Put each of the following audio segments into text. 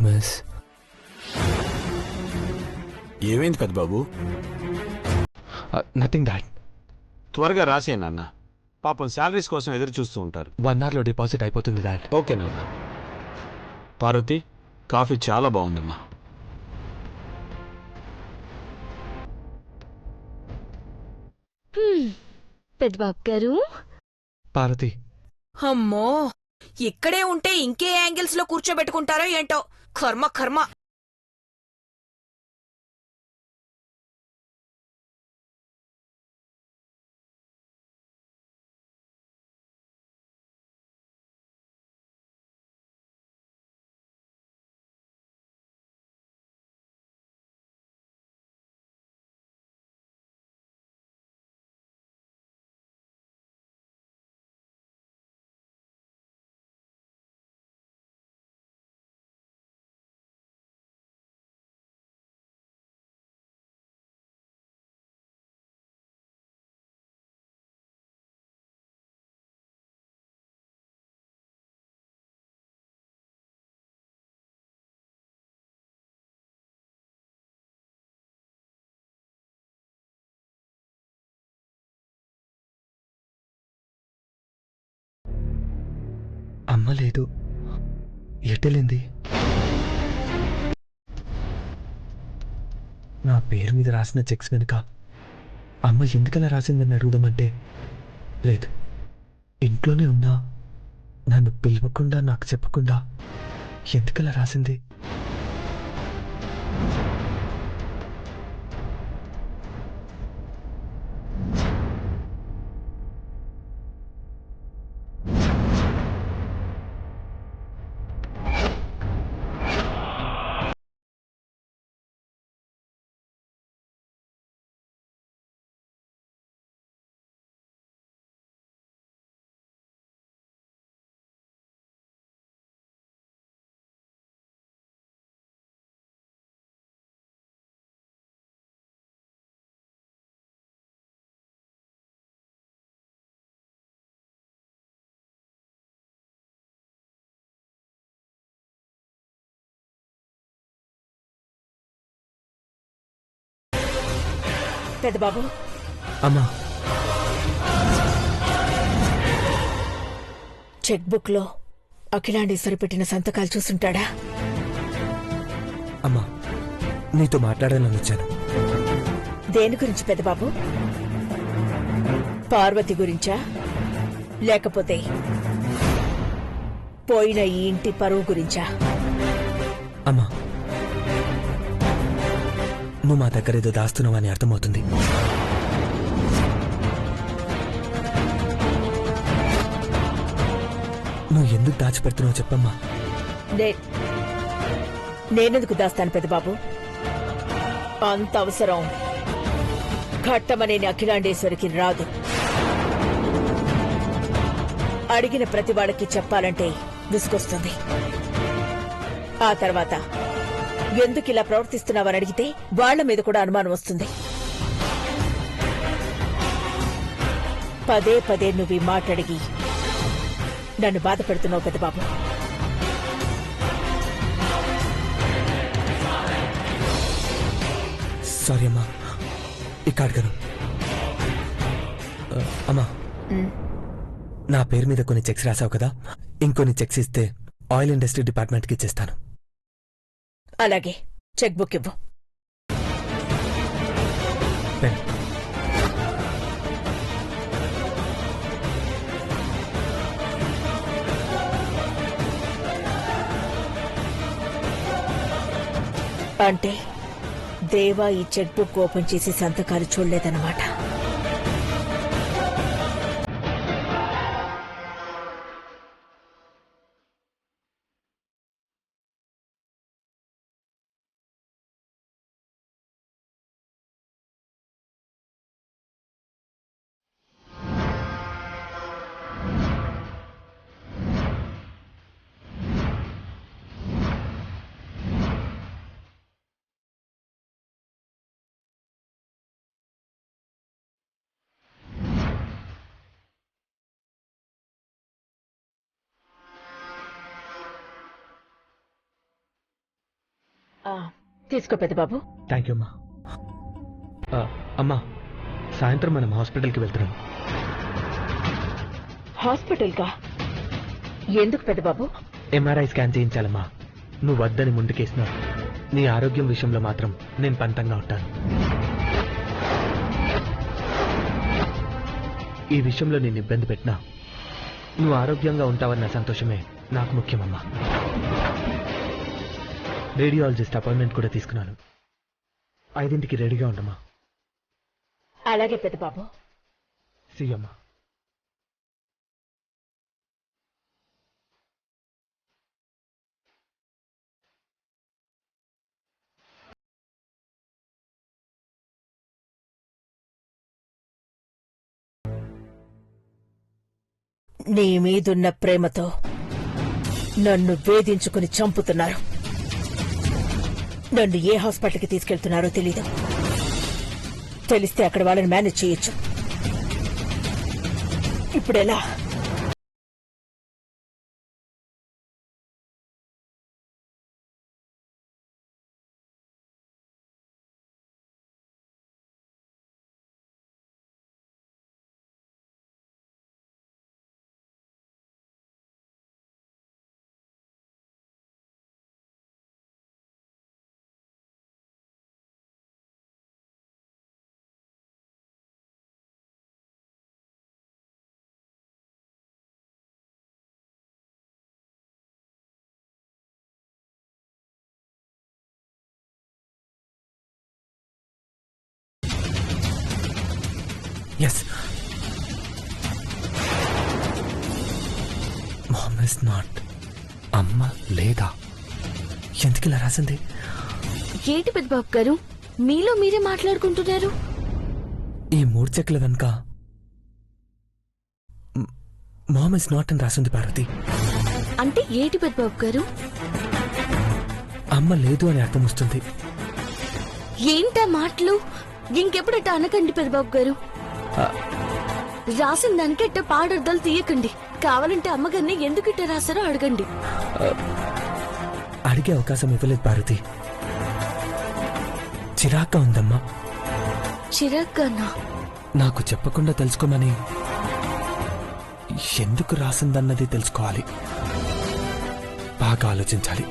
Miss. ఏమైంది పెద్ద బాబు? Nothing dad. త్వరగా రాసే నాన్న, పాపం శాలరీస్ కోసం ఎదురు చూస్తూ ఉంటారు. 1 hourలో డిపాజిట్ అయిపోతుంది డాడ్. ఓకే నాన్న. పార్వతి, కాఫీ చాలా బాగుందమ్మా. పెద్దబాబు గారు. పార్వతి, అమ్మో, ఇక్కడే ఉంటే ఇంకే యాంగిల్స్ లో కూర్చోబెట్టుకుంటారో ఏంటో. కర్మ కర్మ. అమ్మ లేదు, ఎటెళ్ళింది? నా పేరు మీద రాసిన చెక్స్ వెనుక అమ్మ ఎందుకలా రాసిందని అడుగుదామంటే లేదు, ఇంట్లోనే ఉన్నా నన్ను పిలవకుండా నాకు చెప్పకుండా ఎందుకలా రాసింది? పెద్దబాబు, అమ్మా, చెక్ బుక్ లో అఖిలాండేశ్వరి పెట్టిన సంతకాలు చూసుంటాడా? అమ్మా, నీతో మాట్లాడాలని వచ్చాను. దేని గురించి పెద్దబాబు? పార్వతి గురించా, లేకపోతే పోయిన ఈ ఇంటి పరువు గురించా? అమ్మా, నువ్వు మా దగ్గర ఏదో దాస్తున్నావని అర్థమవుతుంది. నువ్వు ఎందుకు దాచిపెడుతున్నావు చెప్పమ్మా. నేనెందుకు దాస్తాను పెద్దబాబు? అంత అవసరం ఘట్టమనేని అఖిలాండేశ్వరికి రాదు. అడిగిన ప్రతి వాడికి చెప్పాలంటే విసుకొస్తుంది. ఆ తర్వాత ఎందుకు ఇలా ప్రవర్తిస్తున్నావని అడిగితే వాళ్ల మీద కూడా అనుమానం వస్తుంది. పదే పదే నువ్వు ఈ మాట అడిగి నన్ను బాధ పెడుతున్నావు పెద్దబాబు. సారీ అమ్మా, ఇక అడగను. అమ్మా, నా పేరు మీద కొన్ని చెక్స్ రాసావు కదా, ఇంకొన్ని చెక్స్ ఇస్తే ఆయిల్ ఇండస్ట్రీ డిపార్ట్మెంట్కి ఇచ్చేస్తాను. అలాగే, చెక్ బుక్ ఇవ్వు. పెన్. అంటే దేవా ఈ చెక్ బుక్ ఓపెన్ చేసి సంతకాలు చూడలేదన్నమాట. తీసుకో పెద్దబాబు. థ్యాంక్ యూ అమ్మా. అమ్మా, సాయంత్రం మనం హాస్పిటల్కి వెళ్తున్నాం. హాస్పిటల్ కా? ఎందుకు పెద్దబాబు? MRI scan చేయించాలమ్మా. నువ్వు వద్దని ముందుకేసినా నీ ఆరోగ్యం విషయంలో మాత్రం నేను పంతంగా ఉంటాను. ఈ విషయంలో నేను ఇబ్బంది పెట్టినా నువ్వు ఆరోగ్యంగా ఉంటావన్న సంతోషమే నాకు ముఖ్యమమ్మా. రేడియాలజిస్ట్ అపాయింట్మెంట్ కూడా తీసుకున్నాను. 5ంటికి రెడీగా ఉండమ్మా. అలాగే పెద్దబాబు. సీ అమ్మా. నీ మీదున్న ప్రేమతో నన్ను వేధించుకుని చంపుతున్నారు. నన్ను ఏ హాస్పిటల్కి తీసుకెళ్తున్నారో తెలీదు. తెలిస్తే అక్కడ వాళ్ళని మేనేజ్ చేయొచ్చు. ఇప్పుడెలా? Yes, mom is not. అమ్మ లేదా? ఎందుకు ఇలా రాసింది? ఏంటి పెద్దబాబు గారు, మీలో మీరే మాట్లాడుకుంటున్నారు? ఈ 3 చెక్కుల వెనుక మామ్ ఇస్ నాట్ అని రాసింది పార్వతి. అంటే ఏంటి పెద్దబాబు గారు? అమ్మ లేదు అని అర్థం వస్తుంది. ఏంటా మాటలు? ఇంకెప్పుడట్ట అనకండి పెద్దబాబు గారు. రాసిన దానికి ఎట్ట పాడర్థాలు తీయకండి. కావాలంటే అమ్మగారిని ఎందుకు ఇట్ట రాశారో అడగండి. అడిగే అవకాశం ఇవ్వలేదు పార్వతి. చిరాగ్గా ఉందమ్మా. చిరాగ్గానా? నాకు చెప్పకుండా తెలుసుకోమని ఎందుకు రాసిందన్నది తెలుసుకోవాలి. బాగా ఆలోచించాలి.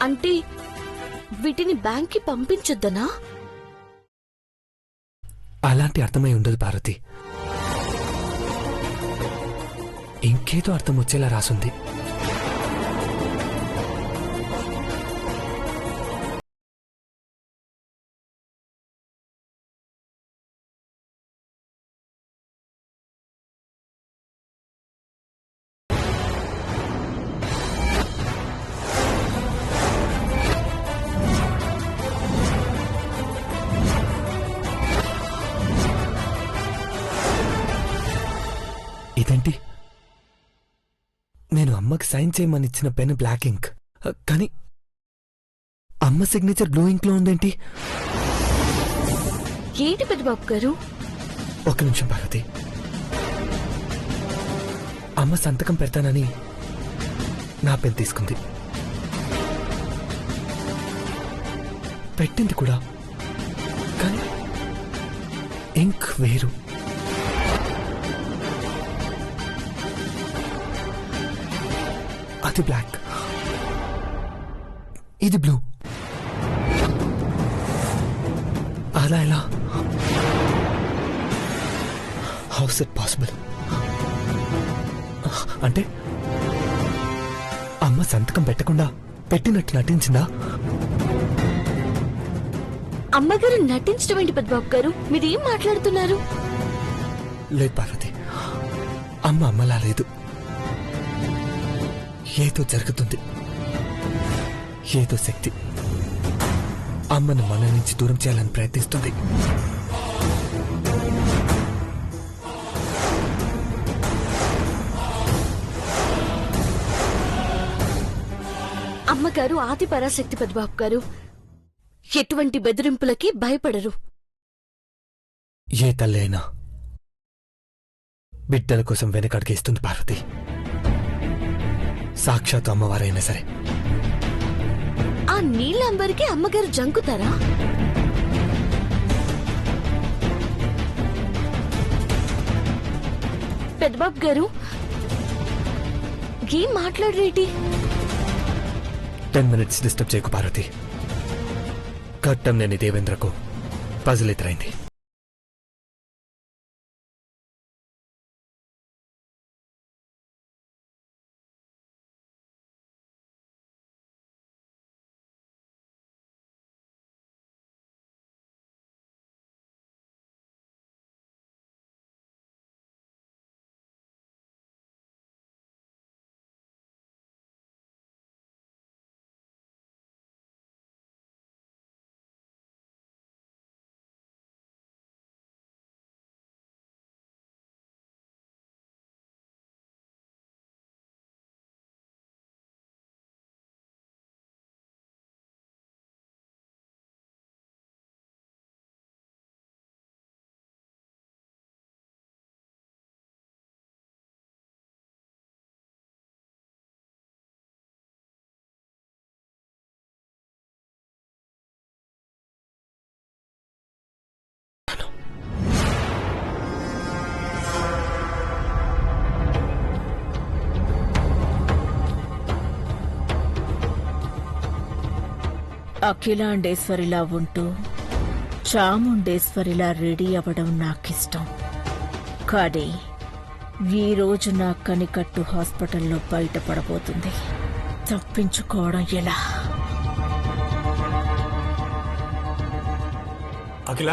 అంటే వీటిని బ్యాంక్కి పంపించొద్దనా? అలాంటి అర్థమై ఉండదు పార్వతి. ఇంకేదో అర్థం వచ్చేలా రాసుంది. ఇదేంటి? నేను అమ్మకి సైన్ చేయమని ఇచ్చిన పెన్ బ్లాక్ ఇంక్, కానీ అమ్మ సిగ్నేచర్ బ్లూ ఇంక్ లో ఉందేంటి? ఏంటి పెద్దబాబు గారు? ఒక నిమిషం పార్వతి. అమ్మ సంతకం పెడతానని నా పెన్ తీసుకుంది, పెట్టింది కూడా, కానీ ఇంక్ వేరు. అది బ్లాక్, ఇది బ్లూ. అలా ఎలా? House it possible? అంటే అమ్మ సంతకం పెట్టకుండా పెట్టినట్టు నటించిందా? అమ్మగారు నటించడం ఏంటి పెద్దబాబు గారు? మీరేం మాట్లాడుతున్నారు? లేదు పార్వతి, అమ్మ అమ్మలా లేదు. ఏదో జరుగుతుంది. ఏదో శక్తి అమ్మను మన నుంచి దూరం చేయాలని ప్రయత్నిస్తుంది. అమ్మగారు ఆది పరాశక్తి పెద్దబాబు గారు. ఎటువంటి బెదిరింపులకి భయపడరు. ఏ తల్లి అయినా బిడ్డల కోసం వెనకడిగేస్తుంది పార్వతి. సాక్షాత్ అమ్మవారైనా సరే. ఆ నీళ్ళంబరికి అమ్మగారు జంకుతారా? పెద్దబాబు గారు ఏం మాట్లాడరేటి? 10 minutes డిస్టర్బ్ చేయకు పార్వతి. కట్టం లేని దేవేంద్రకు పజిల్ ఎదురైంది. అఖిలాండేశ్వరిలా ఉంటూ చాముండేశ్వరిలా రెడీ అవ్వడం నాకిష్టం. కానీ ఈ రోజు నా కనికట్టు హాస్పిటల్లో బయటపడబోతుంది. తప్పించుకోవడం ఎలా? అఖిల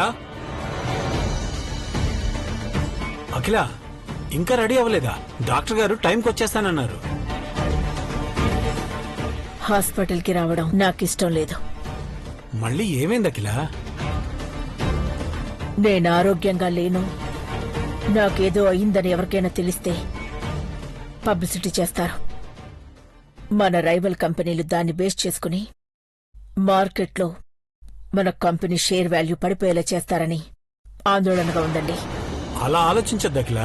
అఖిల ఇంకా రెడీ అవ్వలేదా? డాక్టర్ గారు టైంకి వచ్చేస్తానన్నారు. హాస్పిటల్కి రావడం నాకిష్టం లేదు. మళ్ళీ ఏమైంది అఖిల? నేను ఆరోగ్యంగా లేను, నాకేదో అయిందని ఎవరికైనా తెలిస్తే పబ్లిసిటీ చేస్తారు. మన రైవల్ కంపెనీలు దాన్ని బేస్ చేసుకుని మార్కెట్లో మన కంపెనీ షేర్ వాల్యూ పడిపోయేలా చేస్తారని ఆందోళనగా ఉందండి. అలా ఆలోచించద్దు అఖిల.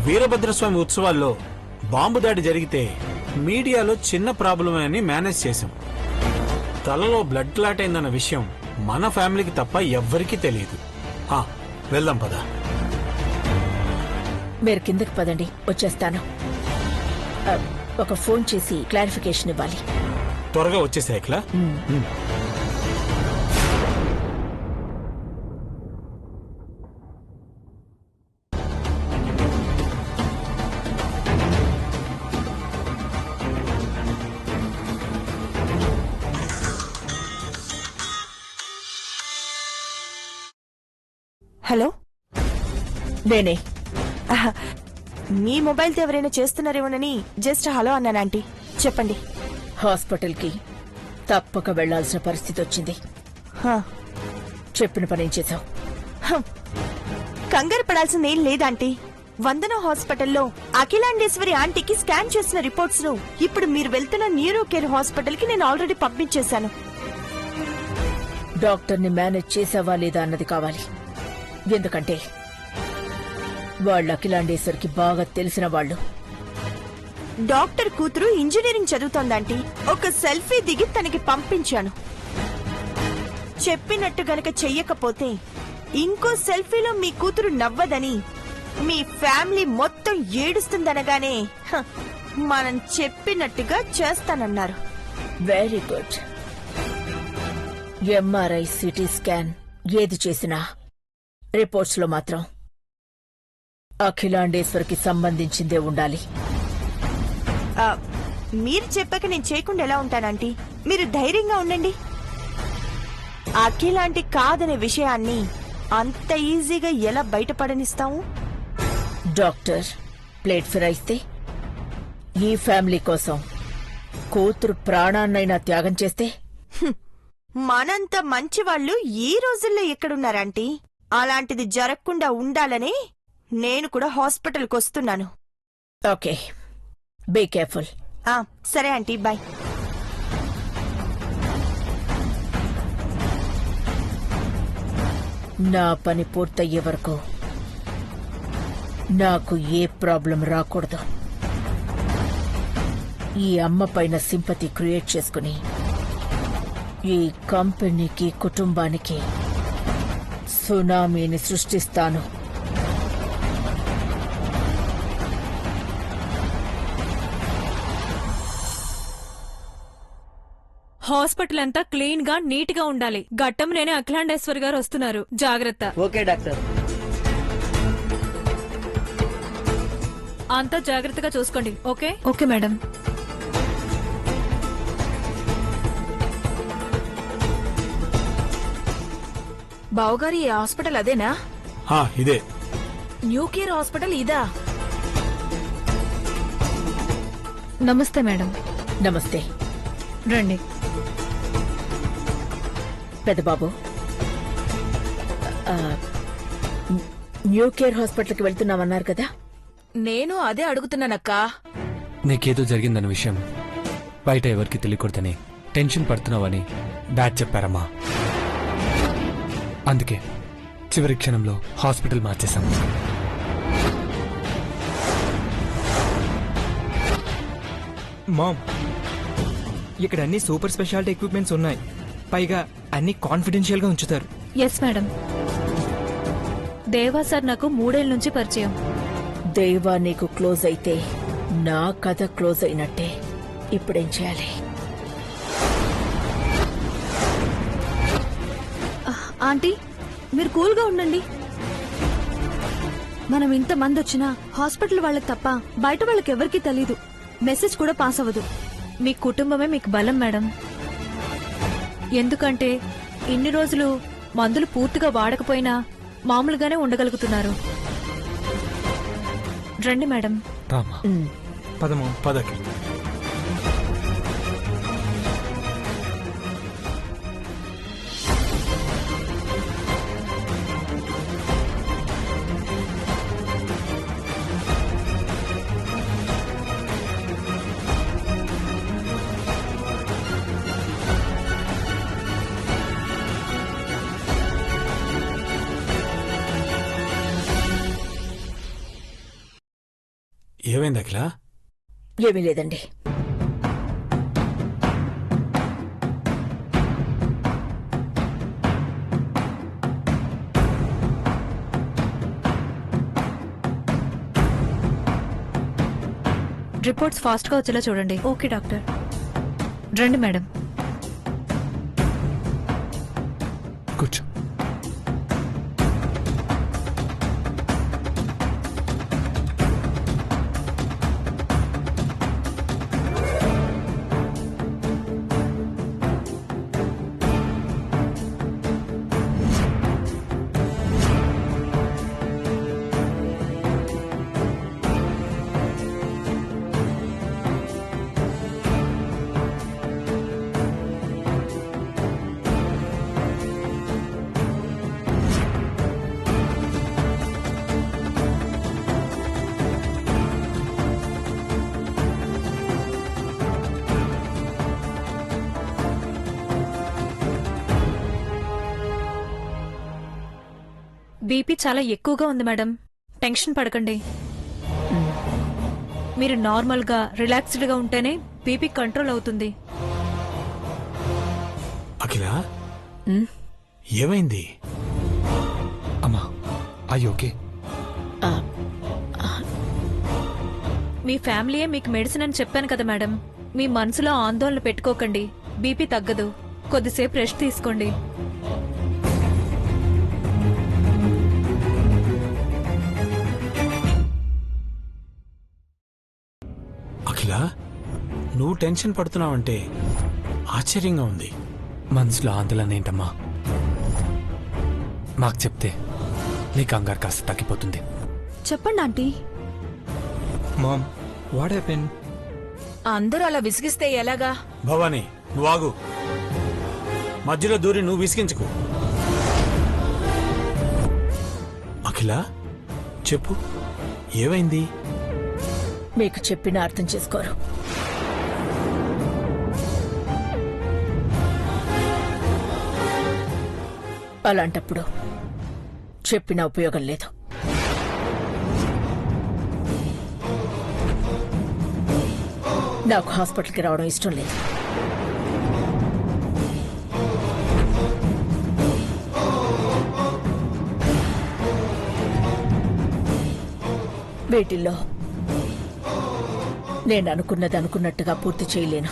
వీరభద్రస్వామి ఉత్సవాల్లో బాంబు దాడి జరిగితే మీడియాలో చిన్న ప్రాబ్లమే అని మేనేజ్ చేశాం. తలలో బ్లడ్ క్లాట్ అయిందన్న విషయం మన ఫ్యామిలీకి తప్ప ఎవ్వరికీ తెలియదు. వెళ్దాం పదా. మీరు కిందకి పదండి, వచ్చేస్తాను. ఒక ఫోన్ చేసి క్లారిఫికేషన్ ఇవ్వాలి. త్వరగా వచ్చేసా అఖిల. హలో, నేనే. మీ మొబైల్తో ఎవరైనా చేస్తున్నారేమోనని జస్ట్ హలో అన్నాను ఆంటీ. చెప్పండి. హాస్పిటల్కి తప్పక వెళ్లాల్సిన పరిస్థితి వచ్చింది. హా, చెప్పిన పనేం చేశావు? కంగారు పడాల్సింది ఏం లేదాంటీ. వందన హాస్పిటల్లో అఖిలాండేశ్వరి ఆంటీకి స్కాన్ చేసిన రిపోర్ట్స్ ను ఇప్పుడు మీరు వెళ్తున్న న్యూరో కేర్ హాస్పిటల్ కి నేను ఆల్రెడీ పంపించేశాను. డాక్టర్ని మేనేజ్ చేసావా లేదా అన్నది కావాలి. ఎందుకంటే వాళ్ళు అఖిలాండేశ్వరికి బాగా తెలిసిన వాళ్ళు. డాక్టర్ కూతురు ఇంజనీరింగ్ చదువుతోందంటీ. ఒక సెల్ఫీ దిగి తనకి పంపించాను. చెప్పినట్టు గనక చెయ్యకపోతే ఇంకో సెల్ఫీలో మీ కూతురు నవ్వదని, మీ ఫ్యామిలీ మొత్తం ఏడుస్తుందనగానే మనం చెప్పినట్టుగా చేస్తానన్నారు. Very good. MRI, CT scan ఏది చేసినా రిపోర్ట్స్ లో మాత్రం అఖిలాండేశ్వరికి సంబంధించిందే ఉండాలి. మీరు చెప్పాక నేను చేయకుండా ఎలా ఉంటానంటీ? మీరు ధైర్యంగా ఉండండి. అఖిలాంటి కాదనే విషయాన్ని అంత ఈజీగా ఎలా బయటపడనిస్తాము? డాక్టర్ ప్లేట్ ఫిరాయిస్తే ఈ ఫ్యామిలీ కోసం కూతురు ప్రాణాన్నైనా త్యాగం చేస్తే మనంత మంచివాళ్లు ఈ రోజుల్లో ఎక్కడున్నారంటీ? అలాంటిది జరగకుండా ఉండాలనే నేను కూడా హాస్పిటల్కి వస్తున్నాను. Okay, be careful. సరే ఆంటీ, బాయ్. నా పని పూర్తయ్యే వరకు నాకు ఏ ప్రాబ్లం రాకూడదు. ఈ అమ్మ పైన సింపతి క్రియేట్ చేసుకుని ఈ కంపెనీకి కుటుంబానికి సునామీని సృష్టిస్తాను. హాస్పిటల్ అంతా క్లీన్ గా నీట్ గా ఉండాలి. గట్టం నేనే అఖిలాండేశ్వర్ గారు వస్తున్నారు, జాగ్రత్త. Okay doctor. అంతా జాగ్రత్తగా చూసుకోండి. Okay okay madam. బావగారి ఈ హాస్పిటల్ అదేనా? ఇదే. న్యూ కేర్ హాస్పిటల్ ఇదా? నమస్తే మేడం. నమస్తే. రండి. పెద్దబాబు, న్యూ కేర్ హాస్పిటల్కి వెళ్తున్నామన్నారు కదా? నేను అదే అడుగుతున్నానక్కా. నీకేదో జరిగిందన్న విషయం బయట ఎవరికి తెలియకూడదని టెన్షన్ పడుతున్నావని డాడ్ చెప్పారమ్మా. అందుకే చివరి క్షణంలో హాస్పిటల్ మార్చేశాం. మామ్, ఇక్కడ అన్ని సూపర్ స్పెషాలిటీ ఎక్విప్మెంట్స్ ఉన్నాయి. పైగా అన్ని కాన్ఫిడెన్షియల్ గా ఉంచుతారు. Yes madam. దేవా సార్ నాకు 3 ఏళ్ల నుంచి పరిచయం. దేవా నీకు క్లోజ్ అయితే నా కథ క్లోజ్ అయినట్టే. ఇప్పుడేం చేయాలి? ఆంటీ, మీరు కూల్ గా ఉండండి. మనం ఇంత మంది వచ్చినా హాస్పిటల్ వాళ్ళకి తప్ప బయట వాళ్ళకి ఎవరికీ తెలీదు. మెసేజ్ కూడా పాస్ అవ్వదు. మీ కుటుంబమే మీకు బలం మేడం. ఎందుకంటే ఇన్ని రోజులు మందులు పూర్తిగా వాడకపోయినా మామూలుగానే ఉండగలుగుతున్నారు. రండి మేడం. రామా, పదమా. పదకి. ఏమైంది అఖిల? ఏమీ లేదండి. రిపోర్ట్స్ ఫాస్ట్ గా వచ్చేలా చూడండి. Okay doctor. రండి మేడం. కూర్చో. బీపీ చాలా ఎక్కువగా ఉంది మేడం. టెన్షన్ పడకండి. మీరు నార్మల్ గా రిలాక్స్డ్ గా ఉంటేనే బీపీ కంట్రోల్ అవుతుంది. అఖిల, ఏమైంది? అమ్మా, అయ్యి ఓకే. మీ ఫ్యామిలీయే మీకు మెడిసిన్ అని చెప్పాను కదా మేడం. మీ మనసులో ఆందోళన పెట్టుకోకండి. బీపీ తగ్గదు. కొద్దిసేపు రెస్ట్ తీసుకోండి. అఖిల, నువ్వు టెన్షన్ పడుతున్నావంటే ఆశ్చర్యంగా ఉంది. మనసులో ఆందోళన ఏంటమ్మా? మాకు చెప్తే నీ కంగారు కాస్త తగ్గిపోతుంది. చెప్పండి ఆంటీ. Ma'am, what happen? అందరూ అలా విసిగిస్తే ఎలాగా? భవానీ, నువ్వు ఆగు. మధ్యలో దూరి నువ్వు విసిగించుకు. అఖిల, చెప్పు, ఏమైంది? మీకు చెప్పినా అర్థం చేసుకోరు. అలాంటప్పుడు చెప్పిన ఉపయోగం లేదు. నాకు హాస్పిటల్కి రావడం ఇష్టం లేదు. వీటిల్లో నేను అనుకున్నది అనుకున్నట్టుగా పూర్తి చేయలేను.